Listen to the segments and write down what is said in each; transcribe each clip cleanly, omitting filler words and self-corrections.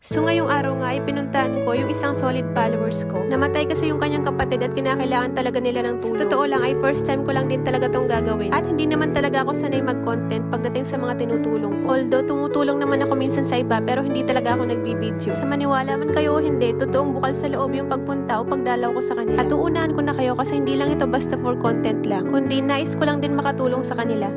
So ngayong araw nga ay pinuntahan ko yung isang solid followers ko. Namatay kasi yung kanyang kapatid at kinakailangan talaga nila ng tulong. Sa totoo lang ay first time ko lang din talaga tong gagawin. At hindi naman talaga ako sanay mag-content pagdating sa mga tinutulong ko. Although tumutulong naman ako minsan sa iba pero hindi talaga ako nagbibideo. Sa maniwala man kayo o hindi, totoong bukal sa loob yung pagpunta o pagdalaw ko sa kanila. At uunahan ko na kayo kasi hindi lang ito basta for content lang, kundi nais ko lang din makatulong sa kanila.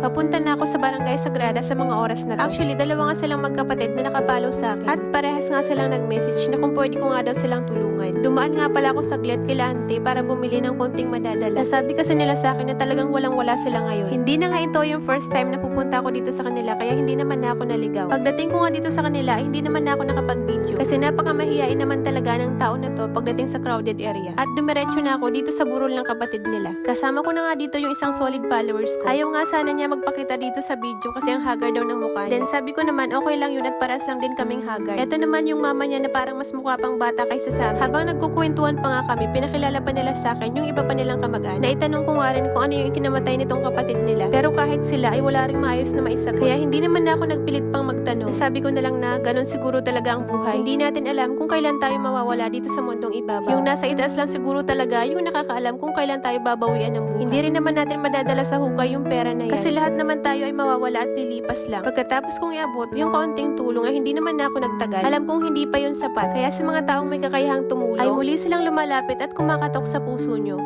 Papunta na ako sa Barangay Sagrada sa mga oras na to. Actually, dalawa nga silang magkapatid na nakapalo sa akin. At parehas nga silang nag-message na kung pwede ko nga daw silang tulungan. Dumaan nga pala ako saglit kila auntie para bumili ng konting madadala. Sabi kasi nila sa akin na talagang walang-wala sila ngayon. Hindi na nga ito yung first time na pupunta ako dito sa kanila kaya hindi naman na ako naligaw. Pagdating ko nga dito sa kanila, hindi naman na ako nakapag-video. Kasi napakamahiyain naman talaga ng tao na to pagdating sa crowded area. At dumiretso na ako dito sa burol ng kapatid nila. Kasama ko na nga dito yung isang solid followers ko. Ayaw nga sana niya magpakita dito sa video kasi ang haggard daw ng mukha niya. Then sabi ko naman okay lang yun at paras lang din kaming haggard. Ito naman yung mama niya na parang mas mukha pang bata kaysa sa amin. Habang nagkukwentuhan pa nga kami, pinakilala pa nila sa akin yung iba pa nilang kamag-anak. Naitanong ko nga rin kung ano yung ikinamatay nitong kapatid nila. Pero kahit sila ay wala ring maayos na maisagot. Kaya hindi naman na ako nagpilit pang magtanong. Sabi ko na lang na ganun siguro talaga ang buhay. Hindi natin alam kung kailan tayo mawawala dito sa mundong ibabaw. Yung nasa itaas lang siguro talaga yung nakakaalam kung kailan tayo babawian ng buhay. Hindi rin naman natin madadala sa hukay yung pera na yan. Kasi lahat naman tayo ay mawawala at lilipas lang. Pagkatapos kong iabot yung kaunting tulong ay hindi naman na ako nagtagal. Alam kong hindi pa yun sapat. Kaya sa mga taong may kakayahang tumulong ay muli silang lumalapit at kumakatok sa puso nyo.